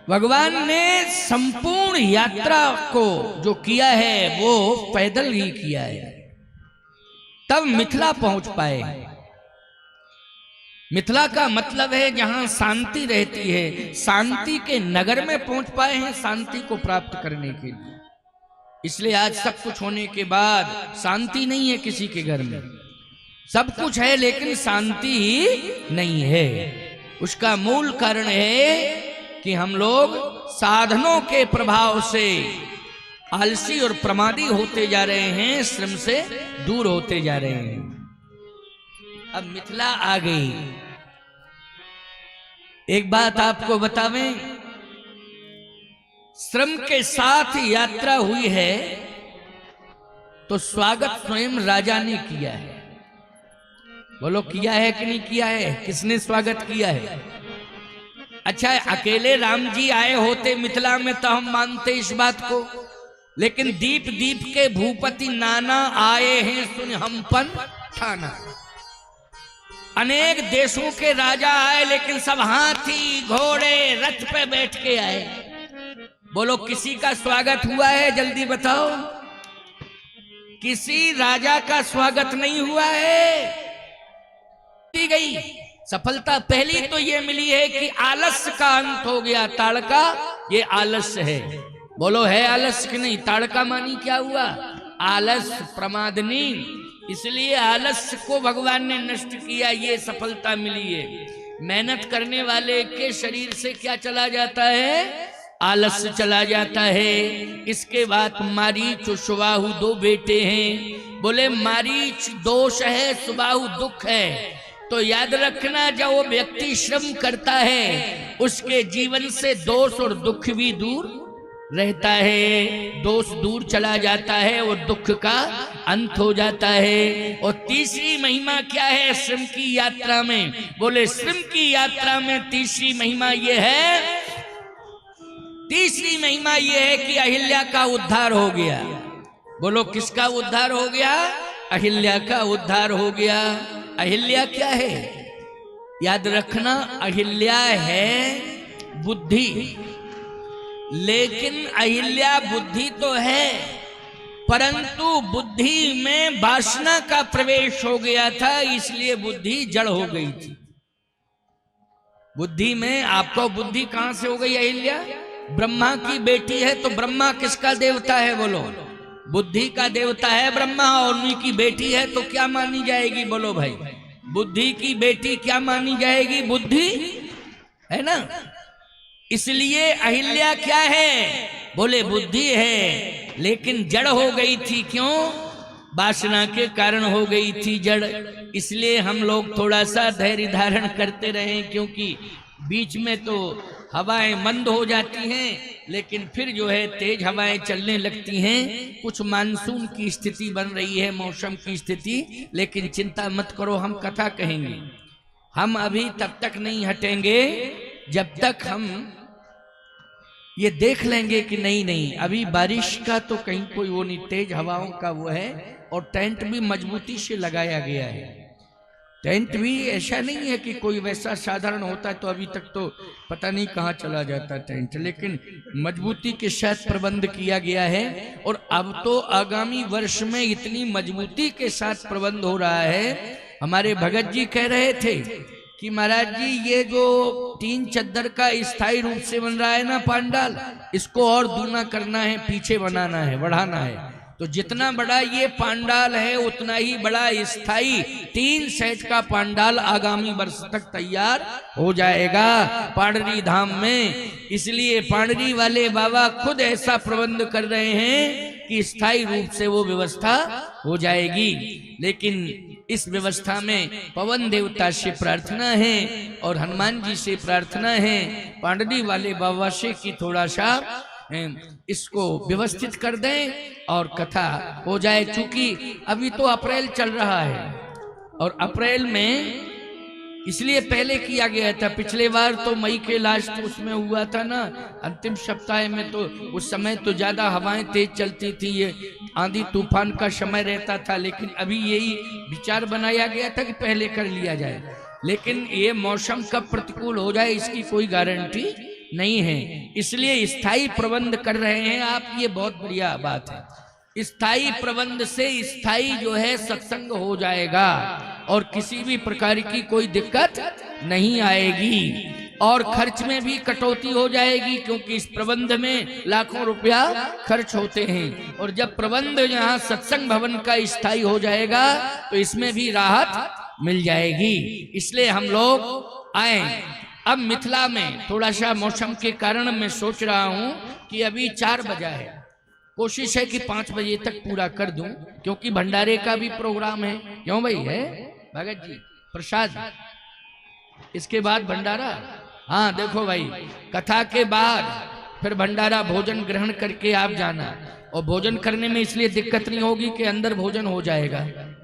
भगवान ने संपूर्ण यात्रा को जो किया है वो पैदल ही किया है, तब मिथिला पहुंच पाए। मिथिला का मतलब है जहां शांति रहती है, शांति के नगर में पहुंच पाए हैं शांति को प्राप्त करने के लिए। इसलिए आज सब कुछ होने के बाद शांति नहीं है किसी के घर में, सब कुछ है लेकिन शांति ही नहीं है। उसका मूल कारण है कि हम लोग साधनों के प्रभाव से आलसी और प्रमादी होते जा रहे हैं, श्रम से दूर होते जा रहे हैं। अब मिथिला आ गई। एक बात आपको बतावें, श्रम के साथ यात्रा हुई है तो स्वागत स्वयं राजा ने किया है। बोलो किया है कि नहीं किया है? किसने स्वागत किया है? अच्छा, अकेले राम जी आए होते मिथिला में तो हम मानते इस बात को, लेकिन दीप दीप के भूपति नाना आए हैं सुन हमपन ठाना। अनेक देशों के राजा आए लेकिन सब हाथी घोड़े रथ पे बैठ के आए। बोलो किसी का स्वागत हुआ है? जल्दी बताओ। किसी राजा का स्वागत नहीं हुआ है। गई सफलता पहली तो ये मिली है कि आलस्य का अंत हो गया। ताड़का ये आलस्य है। बोलो है आलस्य कि नहीं? ताड़का मानी क्या हुआ? आलस्य, प्रमादनी। इसलिए आलस्य को भगवान ने नष्ट किया, ये सफलता मिली है। मेहनत करने वाले के शरीर से क्या चला जाता है? आलस्य चला जाता है। इसके बाद मारीच और सुबाहु दो बेटे हैं। बोले मारीच दोष है, सुबाहु दुख है। तो याद रखना, जब वो व्यक्ति श्रम करता है उसके जीवन से दोष और दुख भी दूर रहता है। दोष दूर चला जाता है और दुख का अंत हो जाता है। और तीसरी महिमा क्या है श्रम की यात्रा में? बोले श्रम की यात्रा में तीसरी महिमा ये है, तीसरी महिमा ये है कि अहिल्या का उद्धार हो गया। बोलो किसका उद्धार हो गया? अहिल्या का उद्धार हो गया। अहिल्या क्या है? याद रखना, अहिल्या है बुद्धि, लेकिन अहिल्या बुद्धि तो है परंतु बुद्धि में वासना का प्रवेश हो गया था, इसलिए बुद्धि जड़ हो गई थी। बुद्धि में आपको बुद्धि कहां से हो गई? अहिल्या ब्रह्मा की बेटी है, तो ब्रह्मा किसका देवता है? बोलो बुद्धि का देवता है ब्रह्मा, और उन्हीं की बेटी है तो क्या मानी जाएगी? बोलो भाई, बुद्धि की बेटी क्या मानी जाएगी? बुद्धि है ना। इसलिए अहिल्या क्या है? बोले बुद्धि है, लेकिन जड़ हो गई थी। क्यों? वासना के कारण हो गई थी जड़। इसलिए हम लोग थोड़ा सा धैर्य धारण करते रहे, क्योंकि बीच में तो हवाएं मंद हो जाती हैं, लेकिन फिर जो है तेज हवाएं चलने लगती हैं। कुछ मानसून की स्थिति बन रही है, मौसम की स्थिति। लेकिन चिंता मत करो, हम कथा कहेंगे। हम अभी तब तक नहीं हटेंगे जब तक हम ये देख लेंगे कि नहीं अभी बारिश का तो कहीं कोई वो नहीं, तेज हवाओं का वो है। और टेंट भी मजबूती से लगाया गया है। टेंट भी ऐसा नहीं है कि कोई वैसा साधारण होता है तो अभी तक तो पता नहीं कहाँ चला जाता टेंट, लेकिन मजबूती के साथ प्रबंध किया गया है। और अब तो आगामी वर्ष में इतनी मजबूती के साथ प्रबंध हो रहा है। हमारे भगत जी कह रहे थे कि महाराज जी ये जो 3 चद्दर का स्थायी रूप से बन रहा है ना पांडाल, इसको और दूना करना है, पीछे बनाना है, बढ़ाना है। तो जितना बड़ा ये पांडाल है उतना ही बड़ा स्थायी 3 सेट का पांडाल आगामी वर्ष तक तैयार हो जाएगा पांडरी धाम में। इसलिए पांडरी वाले बाबा खुद ऐसा प्रबंध कर रहे हैं कि स्थायी रूप से वो व्यवस्था हो जाएगी। लेकिन इस व्यवस्था में पवन देवता से प्रार्थना है और हनुमान जी से प्रार्थना है, पांडरी वाले बाबा से कि थोड़ा सा इसको व्यवस्थित कर दें और कथा हो जाए। चूंकि अभी तो अप्रैल चल रहा है और अप्रैल में इसलिए पहले किया गया था। पिछले बार तो मई के लास्ट उसमें हुआ था ना, अंतिम सप्ताह में, तो उस समय तो ज्यादा हवाएं तेज चलती थी, ये आंधी तूफान का समय रहता था। लेकिन अभी यही विचार बनाया गया था कि पहले कर लिया जाए, लेकिन ये मौसम कब प्रतिकूल हो जाए इसकी कोई गारंटी नहीं है। इसलिए स्थायी प्रबंध कर रहे हैं आप, ये बहुत बढ़िया बात है। स्थायी प्रबंध से स्थायी जो है सत्संग हो जाएगा और किसी भी प्रकार की कोई दिक्कत नहीं आएगी और खर्च में भी कटौती हो जाएगी, क्योंकि इस प्रबंध में लाखों रुपया खर्च होते हैं। और जब प्रबंध यहाँ सत्संग भवन का स्थायी हो जाएगा तो इसमें भी राहत मिल जाएगी। इसलिए हम लोग आए। अब मिथिला में थोड़ा सा मौसम के कारण मैं सोच रहा हूं कि अभी 4 बजा है, कोशिश है कि 5 बजे तक पूरा कर दूं, क्योंकि भंडारे का भी प्रोग्राम है। क्यों भाई है भगत जी? प्रसाद इसके बाद भंडारा। हाँ देखो भाई, कथा के बाद फिर भंडारा भोजन ग्रहण करके आप जाना। और भोजन करने में इसलिए दिक्कत नहीं होगी कि अंदर भोजन हो जाएगा,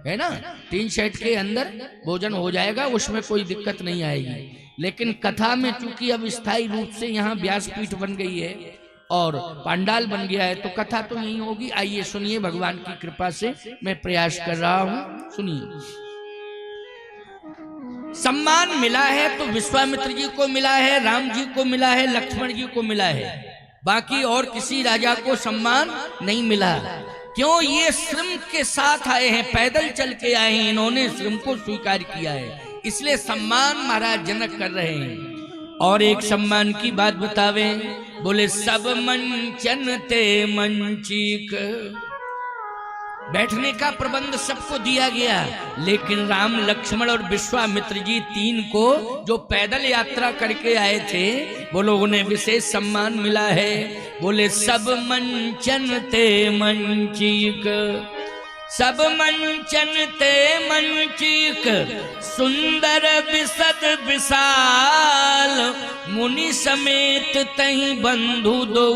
है ना, 3 सेट के अंदर भोजन हो जाएगा, उसमें कोई दिक्कत नहीं आएगी। लेकिन कथा में चूंकि अब स्थायी रूप से यहाँ व्यासपीठ बन गई है और पांडाल बन गया है, तो कथा तो नहीं होगी। आइए सुनिए, भगवान की कृपा से मैं प्रयास कर रहा हूं, सुनिए। सम्मान मिला है तो विश्वामित्र जी को मिला है, राम जी को मिला है, लक्ष्मण जी को मिला है, बाकी और किसी राजा को सम्मान नहीं मिला। क्यों? ये श्रम के साथ आए हैं, पैदल चल के आए हैं, इन्होंने श्रम को स्वीकार किया है, इसलिए सम्मान महाराज जनक कर रहे हैं। और एक सम्मान की बात बतावे, बोले सब मंचन ते मंचिक, बैठने का प्रबंध सबको दिया गया, लेकिन राम लक्ष्मण और विश्वामित्र जी 3 को जो पैदल यात्रा करके आए थे वो लोगों ने विशेष सम्मान मिला है। बोले सब मंचन ते मंचिक, सब मंचन ते मंचिक, सुंदर विशद विशाल, मुनि समेत तहीं बंधु दो,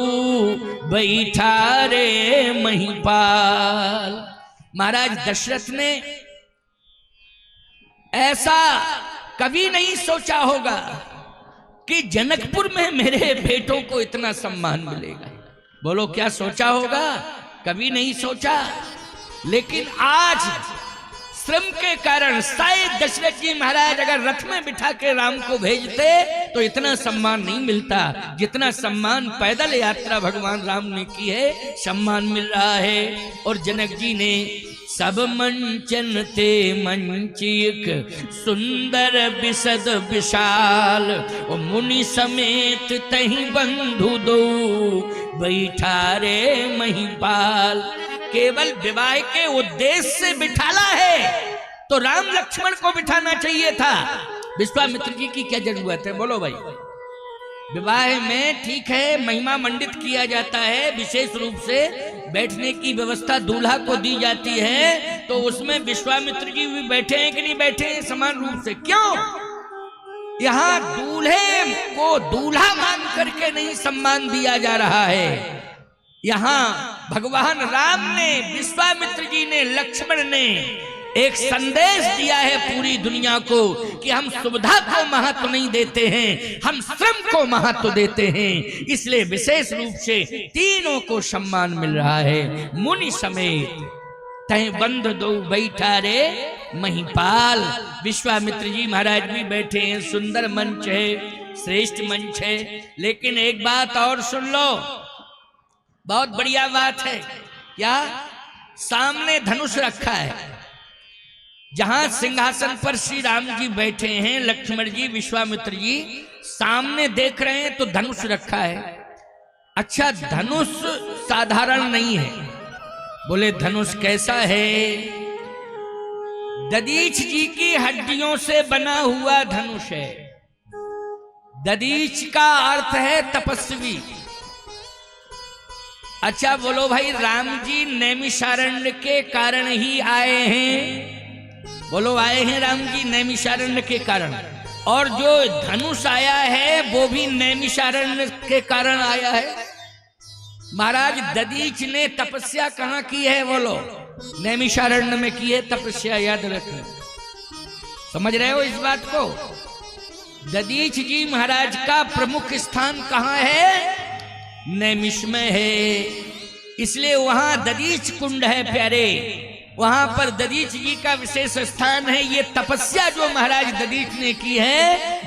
बैठा रे महिपाल। महाराज दशरथ ने ऐसा कभी नहीं सोचा होगा कि जनकपुर में मेरे बेटों को इतना सम्मान मिलेगा। बोलो क्या सोचा होगा? कभी नहीं सोचा। लेकिन आज श्रम के कारण शायद दशरथ जी महाराज अगर रथ में बिठा के राम को भेजते तो इतना सम्मान नहीं मिलता जितना सम्मान पैदल यात्रा भगवान राम ने की है, सम्मान मिल रहा है। और जनक जी ने सब मंचन ते मंचिक, सुंदर विशद विशाल, और मुनि समेत तहीं बंधु दो, बैठा रे महिपाल। केवल विवाह के उद्देश्य से बिठाला है तो राम लक्ष्मण को बिठाना चाहिए था, विश्वामित्र जी की क्या जरूरत है? बोलो भाई। विवाह में ठीक है महिमा मंडित किया जाता है, विशेष रूप से बैठने की व्यवस्था दूल्हा को दी जाती है, तो उसमें विश्वामित्र जी भी बैठे हैं कि नहीं बैठे हैं समान रूप से? क्यों? यहाँ दूल्हे को दूल्हा मान करके नहीं सम्मान दिया जा रहा है। यहाँ भगवान राम ने, विश्वामित्र जी ने, लक्ष्मण ने एक संदेश दिया है पूरी दुनिया को कि हम सुविधा को महत्व नहीं देते हैं, हम श्रम को महत्व देते हैं। इसलिए विशेष रूप से तीनों को सम्मान मिल रहा है। मुनि समेत तय बंध दो, बैठा रे महिपाल। विश्वामित्र जी महाराज भी बैठे हैं, सुंदर मंच है, श्रेष्ठ मंच है। लेकिन एक बात और सुन लो, बहुत बढ़िया बात है। क्या? सामने धनुष रखा है, जहां सिंहासन पर श्री राम जी बैठे हैं, लक्ष्मण जी, विश्वामित्र जी सामने देख रहे हैं, तो धनुष रखा है। अच्छा, धनुष साधारण नहीं है। बोले धनुष कैसा है? दधीच जी की हड्डियों से बना हुआ धनुष है। दधीच का अर्थ है तपस्वी। अच्छा बोलो भाई, राम जी नैमिषारण्य के कारण ही आए हैं। बोलो आए हैं राम जी नैमिषारण्य के कारण, और जो धनुष आया है वो भी नैमिषारण्य के कारण आया है। महाराज दधीच ने तपस्या कहाँ की है? बोलो नैमिषारण्य में की है तपस्या, याद रखना। समझ रहे हो इस बात को? दधीच जी महाराज का प्रमुख स्थान कहाँ है? नैमिष में है। इसलिए वहां दधीच कुंड है प्यारे, वहां पर दधीच जी का विशेष स्थान है। ये तपस्या जो महाराज दधीच ने की है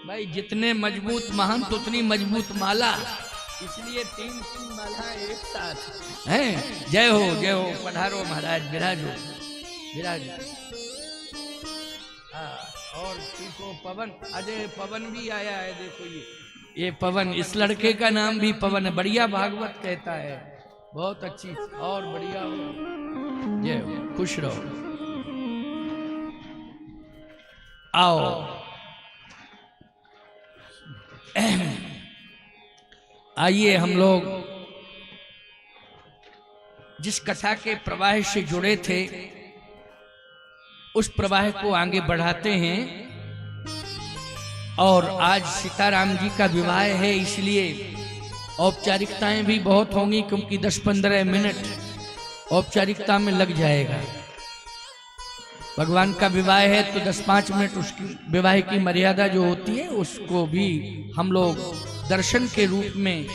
भाई जितने मजबूत महंत उतनी मजबूत माला, इसलिए 3 माला एक साथ हैं। जय हो पधारो महाराज, विराजो विराजो। और देखो पवन, अजय पवन भी आया है। देखो ये पवन, इस लड़के का नाम भी पवन है। बढ़िया भागवत कहता है, बहुत अच्छी और बढ़िया हो। जय हो, खुश रहो। आओ आइए हम लोग जिस कथा के प्रवाह से जुड़े थे उस प्रवाह को आगे बढ़ाते हैं। और आज सीताराम जी का विवाह है, इसलिए औपचारिकताएं भी बहुत होंगी, क्योंकि 10-15 मिनट औपचारिकता में लग जाएगा। भगवान का विवाह है तो 10-5 मिनट उसकी विवाह की मर्यादा जो होती है उसको भी हम लोग दर्शन के रूप में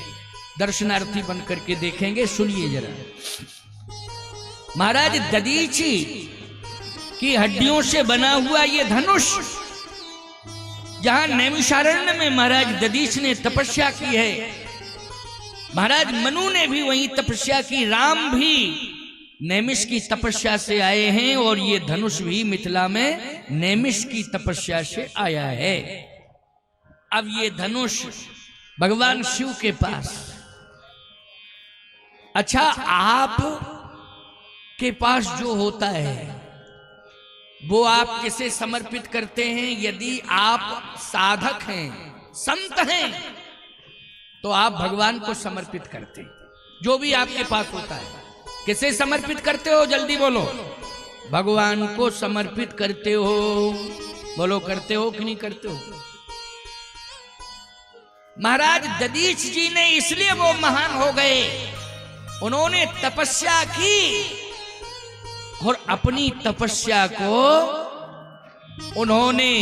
दर्शनार्थी बन करके देखेंगे। सुनिए जरा। महाराज दधीचि की हड्डियों से बना हुआ ये धनुष, जहां नैमिषारण्य में महाराज दधीच ने तपस्या की है, महाराज मनु ने भी वहीं तपस्या की, राम भी नैमिष की तपस्या से आए हैं, और ये धनुष भी मिथिला में नैमिष की तपस्या से आया है। अब ये धनुष भगवान शिव के पास, अच्छा आप के पास जो होता है वो आप किसे समर्पित करते हैं? यदि आप साधक हैं, संत हैं, तो आप भगवान को समर्पित करते हैं। जो भी आपके पास होता है किसे समर्पित करते हो? जल्दी बोलो। भगवान को समर्पित करते हो। बोलो, करते हो कि नहीं करते हो? महाराज दधीच जी ने इसलिए वो महान हो गए, उन्होंने तपस्या की और अपनी तपस्या को उन्होंने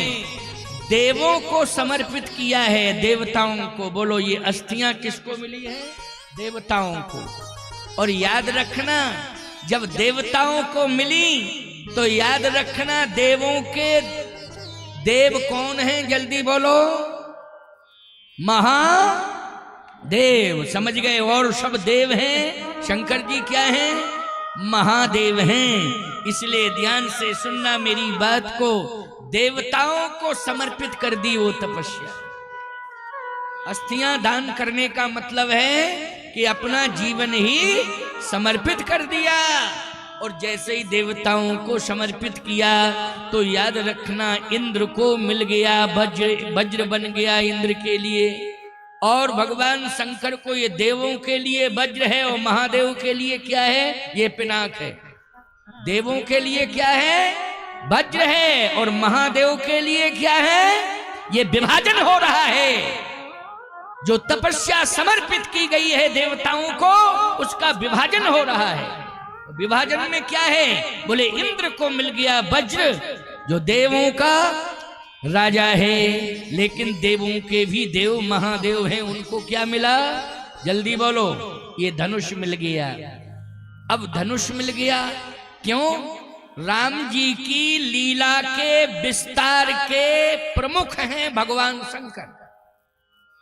देवों को समर्पित किया है, देवताओं को। बोलो, ये अस्थियां किसको मिली है? देवताओं को। और याद रखना, जब देवताओं को मिली तो याद रखना देवों के देव कौन हैं? जल्दी बोलो, महादेव। समझ गए? और सब देव हैं, शंकर जी क्या हैं? महादेव हैं। इसलिए ध्यान से सुनना मेरी बात को, देवताओं को समर्पित कर दी वो तपस्या। अस्थियां दान करने का मतलब है कि अपना जीवन ही समर्पित कर दिया। और जैसे ही देवताओं को समर्पित किया तो याद रखना इंद्र को मिल गया वज्र बन गया इंद्र के लिए, और भगवान शंकर को ये देवों के लिए वज्र है और महादेव के लिए क्या है? ये पिनाक है। देवों के लिए क्या है? वज्र है, और महादेव के लिए क्या है? ये विभाजन हो रहा है। जो तपस्या समर्पित की गई है देवताओं को, उसका विभाजन हो रहा है। विभाजन में क्या है? बोले इंद्र को मिल गया वज्र, जो देवों का राजा है, लेकिन देवों के भी देव महादेव हैं, उनको क्या मिला? जल्दी बोलो, ये धनुष मिल गया। अब धनुष मिल गया क्यों? राम जी की लीला के विस्तार के प्रमुख हैं भगवान शंकर,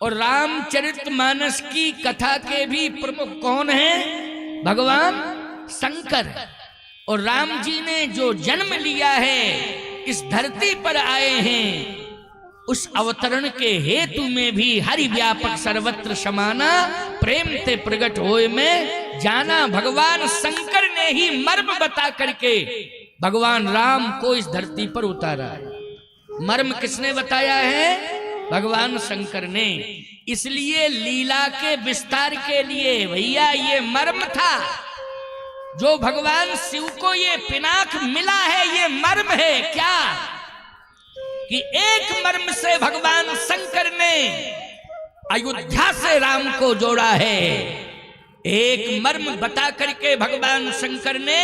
और रामचरितमानस की कथा के भी प्रमुख कौन हैं? भगवान शंकर। और राम जी ने जो जन्म लिया है, इस धरती पर आए हैं, उस अवतरण के हेतु में भी हरि व्यापक सर्वत्र समाना, प्रेम ते प्रगट होए में जाना। भगवान शंकर ने ही मर्म बता करके भगवान राम को इस धरती पर उतारा है। मर्म किसने बताया है? भगवान शंकर ने। इसलिए लीला के विस्तार के लिए भैया ये मर्म था। जो भगवान शिव को ये पिनाक मिला है, ये मर्म है। क्या कि एक मर्म से भगवान शंकर ने अयोध्या से राम को जोड़ा है। एक मर्म बता करके भगवान शंकर ने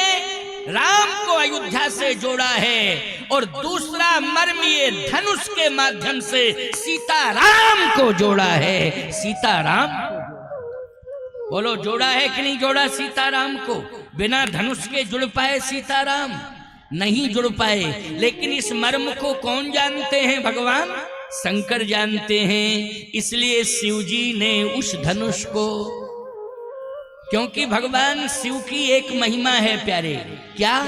राम को अयोध्या से जोड़ा है, और दूसरा मर्म ये धनुष के माध्यम से सीताराम को जोड़ा है। सीताराम को बोलो, जोड़ा है कि नहीं जोड़ा? सीताराम को बिना धनुष के जुड़ पाए सीताराम? नहीं जुड़ पाए। लेकिन इस मर्म को कौन जानते हैं? भगवान शंकर जानते हैं, इसलिए शिव जी ने उस धनुष को, क्योंकि भगवान शिव की एक महिमा है प्यारे, क्या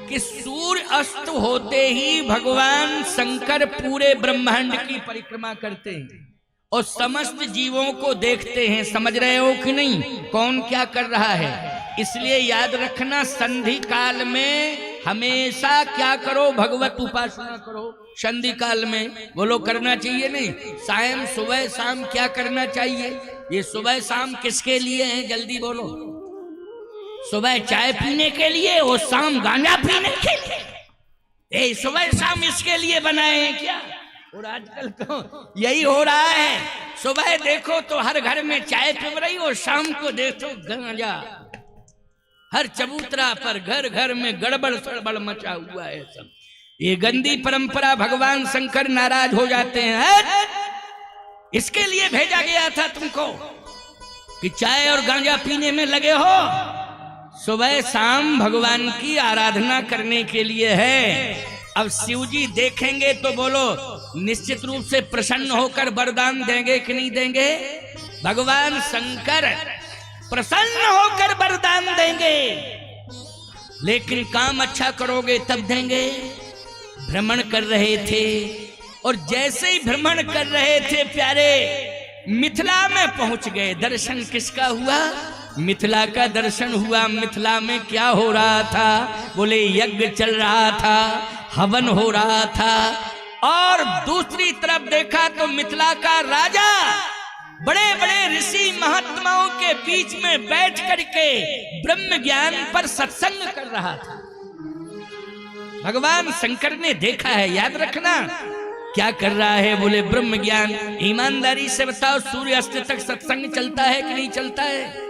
कि सूर्य अस्त होते ही भगवान शंकर पूरे ब्रह्मांड की परिक्रमा करते हैं और समस्त जीवों को देखते हैं। समझ रहे हो कि नहीं, कौन क्या कर रहा है। इसलिए याद रखना, संधि काल में हमेशा क्या करो, भगवत उपासना करो। संधि काल में बोलो करना चाहिए नहीं, सायं सुबह शाम क्या करना चाहिए। ये सुबह शाम किसके लिए है, जल्दी बोलो। सुबह चाय पीने के लिए और शाम गांजा पीने के लिए। सुबह शाम इसके लिए बनाए हैं क्या। और आजकल तो यही हो रहा है, सुबह देखो तो हर घर में चाय पी रही और शाम को देखो गांजा। हर चबूतरा पर घर घर में गड़बड़ सड़बड़ मचा हुआ है सब। ये गंदी परंपरा भगवान शंकर नाराज हो जाते हैं। इसके लिए भेजा गया था तुमको कि चाय और गांजा पीने में लगे हो। सुबह शाम भगवान की आराधना करने के लिए है। अब शिव जी देखेंगे तो बोलो निश्चित रूप से प्रसन्न होकर वरदान देंगे कि नहीं देंगे। भगवान शंकर प्रसन्न होकर वरदान देंगे, लेकिन काम अच्छा करोगे तब देंगे। भ्रमण कर रहे थे और जैसे ही भ्रमण कर रहे थे प्यारे, मिथिला में पहुंच गए। दर्शन किसका हुआ, मिथिला का दर्शन हुआ। मिथिला में क्या हो रहा था, बोले यज्ञ चल रहा था, हवन हो रहा था। और दूसरी तरफ देखा तो मिथिला का राजा बड़े बड़े ऋषि महात्माओं के बीच में बैठ करके ब्रह्म ज्ञान पर सत्संग कर रहा था। भगवान शंकर ने देखा है, याद रखना क्या कर रहा है, बोले ब्रह्म ज्ञान। ईमानदारी से बताओ, सूर्य अस्त तक सत्संग चलता है कि नहीं चलता है।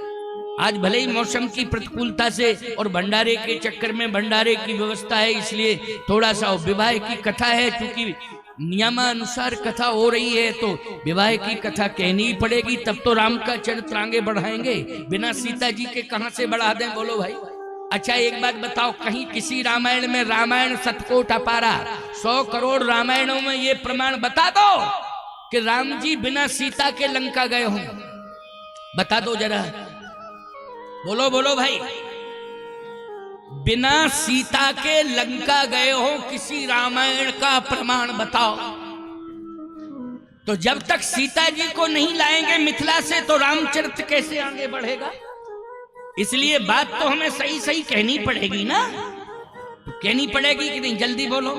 आज भले ही मौसम की प्रतिकूलता से और भंडारे के चक्कर में भंडारे की व्यवस्था है, इसलिए थोड़ा सा विवाह की कथा है, क्योंकि नियमानुसार कथा हो रही है तो विवाह की कथा कहनी ही पड़ेगी, तब तो राम का चरित्र आगे बढ़ाएंगे। बिना सीता जी के कहां से बढ़ा दें, बोलो भाई। अच्छा एक बात बताओ, कहीं किसी रामायण में रामायण सतकोट अपारा 100 करोड़ रामायणों में ये प्रमाण बता दो कि राम जी बिना सीता के लंका गए हों। बता दो जरा, बोलो बोलो भाई। बिना सीता के लंका गए हो किसी रामायण का प्रमाण बताओ। तो जब तक सीता जी को नहीं लाएंगे मिथिला से तो रामचरित्र कैसे आगे बढ़ेगा। इसलिए बात तो हमें सही सही कहनी पड़ेगी ना, तो कहनी पड़ेगी कि नहीं, जल्दी बोलो।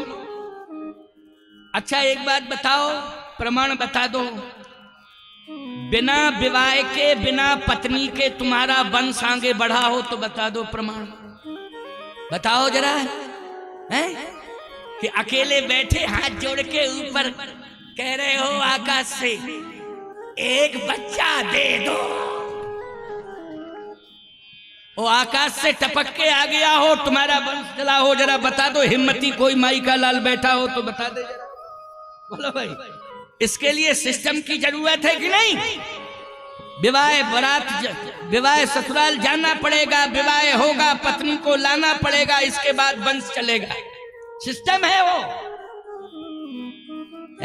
अच्छा एक बात बताओ, प्रमाण बता दो। बिना विवाह के, बिना पत्नी के तुम्हारा वंश आगे बढ़ा हो तो बता दो प्रमाण। बताओ जरा, हैं कि अकेले बैठे हाथ जोड़ के ऊपर कह रहे हो आकाश से एक बच्चा दे दो, वो आकाश से टपक के आ गया हो, तुम्हारा वंश चला हो। जरा बता दो, हिम्मती कोई माई का लाल बैठा हो तो बता दे जरा, बोलो भाई। इसके लिए सिस्टम की जरूरत है कि नहीं। विवाह बारात, विवाह ससुराल जाना पड़ेगा, विवाह होगा, पत्नी को लाना पड़ेगा, इसके बाद वंश चलेगा। सिस्टम है वो।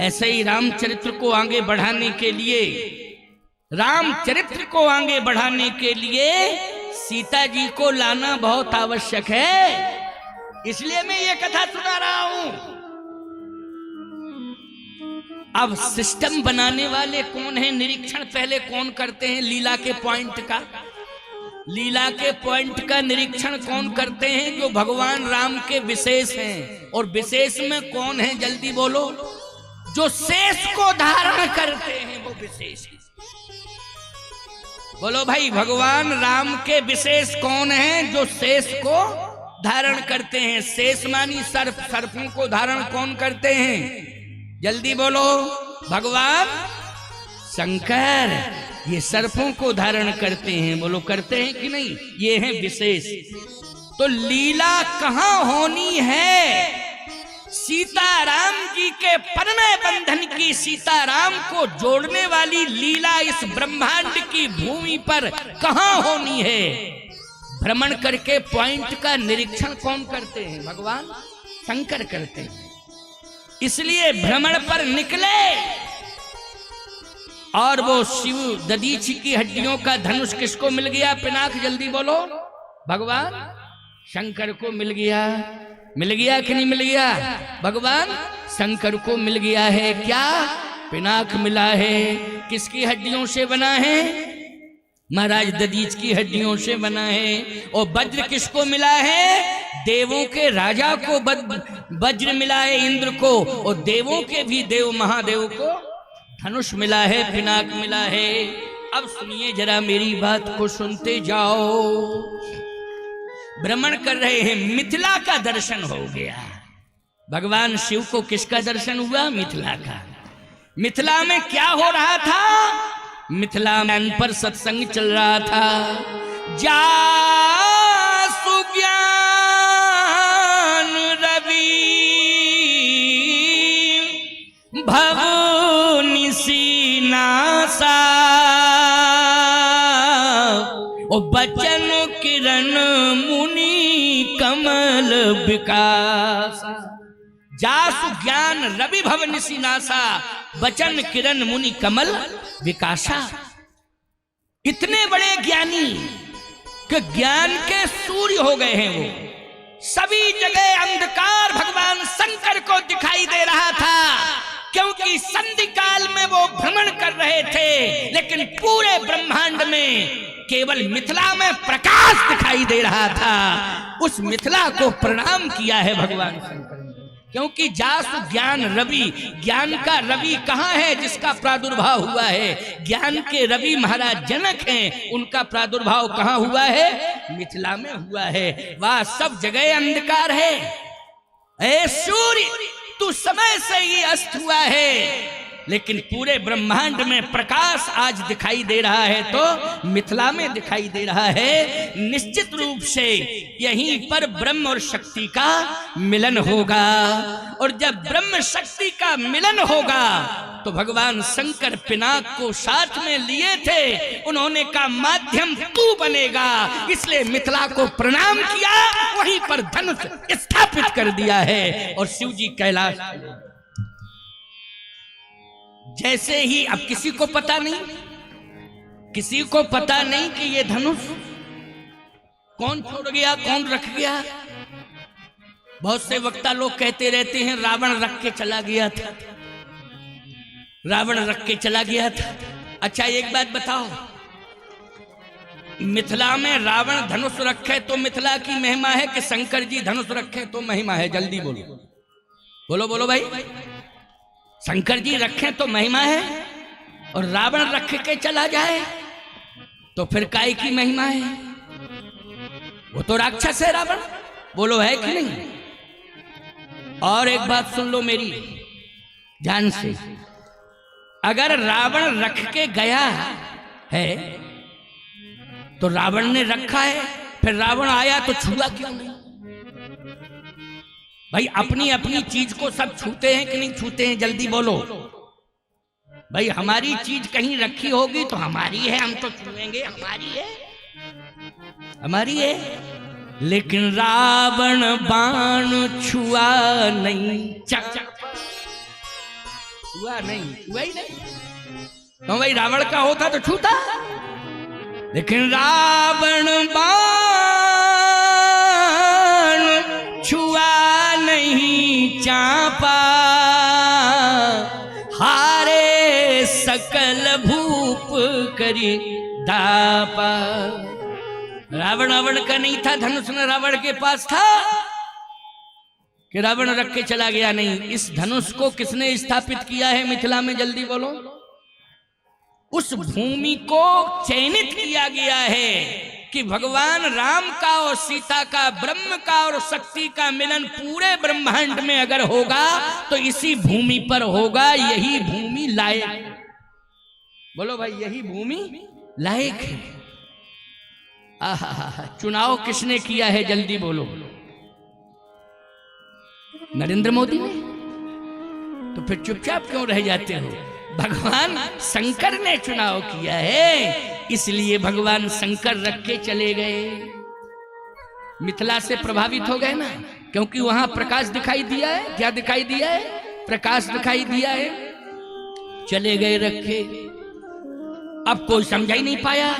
ऐसे ही रामचरित्र को आगे बढ़ाने के लिए, रामचरित्र को आगे बढ़ाने के लिए सीता जी को लाना बहुत आवश्यक है। इसलिए मैं ये कथा सुना रहा हूं। अब सिस्टम बनाने वाले कौन है, निरीक्षण पहले कौन करते हैं लीला के पॉइंट का। लीला के पॉइंट का निरीक्षण कौन करते हैं, जो भगवान राम के विशेष हैं। और विशेष में कौन है, जल्दी बोलो। जो शेष को धारण करते हैं वो विशेष है। बोलो भाई, भगवान राम के विशेष कौन हैं, जो शेष को धारण करते हैं। शेष मानी सर्प, सर्पों को धारण कौन करते हैं, जल्दी बोलो। भगवान शंकर ये सर्पों को धारण करते हैं, बोलो करते हैं कि नहीं। ये है विशेष। तो लीला कहां होनी है, सीताराम जी के परिणय बंधन की, सीताराम को जोड़ने वाली लीला इस ब्रह्मांड की भूमि पर कहां होनी है। भ्रमण करके पॉइंट का निरीक्षण कौन करते हैं, भगवान शंकर करते हैं। इसलिए भ्रमण पर निकले और वो शिव दधीचि की हड्डियों का धनुष किसको मिल गया? पिनाक, जल्दी बोलो। भगवान शंकर को मिल गया। मिल गया कि नहीं मिल गया? भगवान शंकर को मिल गया है। क्या? पिनाक मिला है। किसकी हड्डियों से बना है? महाराज दधीच की हड्डियों से बना है। और वज्र किसको मिला है? देवों के राजा को वज्र मिला है, इंद्र को। और देवों के भी देव महादेव को धनुष मिला है, पिनाक मिला है। अब सुनिए जरा मेरी बात को, सुनते जाओ। भ्रमण कर रहे हैं, मिथिला का दर्शन हो गया। भगवान शिव को किसका दर्शन हुआ? मिथिला का। मिथिला में क्या हो रहा था? मिथिला में पर सत्संग चल रहा था। जासु ज्ञान रवि भव निसीनासा, ओ बचन किरण मुनि कमल विकास। जासु ज्ञान रवि भव निसीनासा, बचन किरण मुनि कमल विकासा। इतने बड़े ज्ञानी कि ज्ञान के सूर्य हो गए हैं। वो सभी जगह अंधकार भगवान शंकर को दिखाई दे रहा था, क्योंकि संधि काल में वो भ्रमण कर रहे थे। लेकिन पूरे ब्रह्मांड में केवल मिथिला में प्रकाश दिखाई दे रहा था। उस मिथिला को प्रणाम किया है भगवान शंकर ने, क्योंकि जासु ज्ञान रवि, ज्ञान का रवि कहाँ है जिसका प्रादुर्भाव हुआ है? ज्ञान के रवि महाराज जनक हैं, उनका प्रादुर्भाव कहाँ हुआ है? मिथिला में हुआ है। वह सब जगह अंधकार है। ऐ सूर्य, तू समय से ही अस्त हुआ है, लेकिन पूरे ब्रह्मांड में प्रकाश आज दिखाई दे रहा है तो मिथिला में दिखाई दे रहा है। निश्चित रूप से यहीं पर ब्रह्म और शक्ति का मिलन होगा। और जब ब्रह्म शक्ति का मिलन होगा तो भगवान शंकर पिनाक को साथ में लिए थे। उन्होंने कहा माध्यम तू बनेगा, इसलिए मिथिला को प्रणाम किया, वहीं पर धनुष स्थापित कर दिया है। और शिव जी कैलाश, जैसे ही, अब किसी को पता नहीं, किसी को पता नहीं कि ये धनुष कौन छोड़ गया, कौन रख गया। बहुत से वक्ता लोग कहते रहते हैं रावण रख के चला गया था, रावण रख के चला गया था। अच्छा एक बात बताओ, मिथिला में रावण धनुष रखे तो मिथिला की महिमा है कि शंकर जी धनुष रखे तो महिमा है? जल्दी बोलो, बोलो बोलो भाई। शंकर जी रखें तो महिमा है, और रावण रख के चला जाए तो फिर काय की महिमा है? वो तो राक्षस है रावण, बोलो है कि नहीं? और एक बात सुन लो मेरी ध्यान से, अगर रावण रख के गया है तो रावण ने रखा है, फिर रावण आया तो छुआ क्यों नहीं? भाई अपनी अपनी चीज को सब छूते हैं कि नहीं छूते हैं? जल्दी बोलो भाई। हमारी चीज कहीं रखी होगी तो हमारी है, हम तो छुएंगे, हमारी है, हमारी है। लेकिन रावण बाण छुआ नहीं, चक छुआ नहीं, छुआ ही नहीं। तो भाई रावण का होता तो छूता, लेकिन रावण बाण छुआ नहीं चापा, हारे सकल भूप करी दापा। रावण का नहीं था धनुष, न रावण के पास था कि रावण रख के चला गया? नहीं। इस धनुष को किसने स्थापित किया है मिथिला में? जल्दी बोलो। उस भूमि को चयनित किया गया है कि भगवान राम का और सीता का, ब्रह्म का और शक्ति का मिलन पूरे ब्रह्मांड में अगर होगा तो इसी भूमि पर होगा। यही भूमि लायक, बोलो भाई, यही भूमि लायक है। आहा, चुनाव किसने किया है? जल्दी बोलो। नरेंद्र मोदी ने? तो फिर चुपचाप क्यों रह जाते हो? भगवान शंकर ने चुनाव किया है, इसलिए भगवान शंकर रख के चले गए। मिथिला से प्रभावित हो गए ना, क्योंकि वहां प्रकाश दिखाई दिया है। क्या दिखाई दिया है? प्रकाश दिखाई दिया है, चले गए रखे। अब कोई समझ ही नहीं पाया,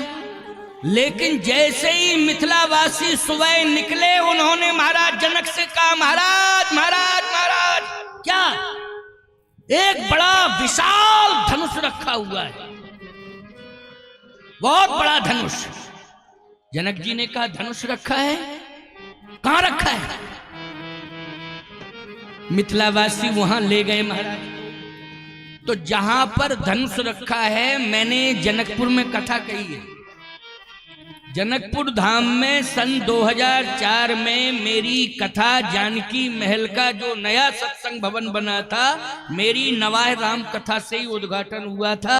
लेकिन जैसे ही मिथिलावासी सुबह निकले, उन्होंने महाराज जनक से कहा, महाराज महाराज महाराज, क्या एक बड़ा विशाल धनुष रखा हुआ है, बहुत बड़ा धनुष। जनक जी ने कहा, धनुष रखा है? कहां रखा है? मिथिलावासी वहां ले गए महाराज। तो जहां पर धनुष रखा है, मैंने जनकपुर में कथा कही है। जनकपुर धाम में सन 2004 में मेरी कथा जानकी महल का जो नया सत्संग भवन बना था, मेरी नवाह राम कथा से ही उद्घाटन हुआ था।